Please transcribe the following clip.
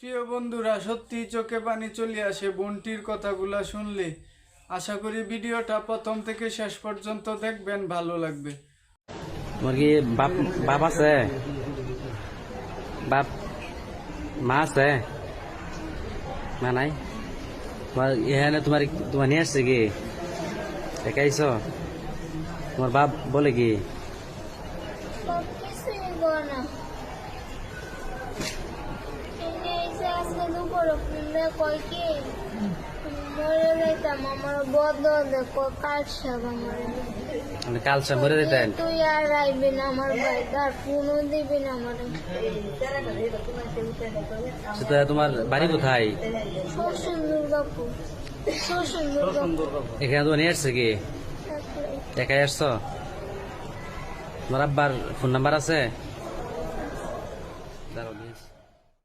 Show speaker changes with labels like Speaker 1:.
Speaker 1: প্রিয় বন্ধুরা, সত্যি চোখে পানি চলে আসে বোনটির কথাগুলা শুনলে। আশা করি ভিডিওটা প্রথম থেকে শেষ পর্যন্ত দেখবেন, ভালো লাগবে।
Speaker 2: তোমার কি বাপ আছে? বাপ মা আছে? মা নাই? তোমার এখানে তোমার নিয়ে আসছে কি? দেখাইছ? তোমার বাপ বলে কি? কালসা মরে দিতেন।
Speaker 3: তুই আর আইবি না আমার বাড়িতে, আর ফোনও দিবি না আমার।
Speaker 2: সেটা তোমার বাড়ি কোথায়?
Speaker 3: দুর্গাপুর।
Speaker 2: এখানে তোমার নিয়ে আসছে কি? একাই আসছো? তোমার আব্বার ফোন নাম্বার আছে?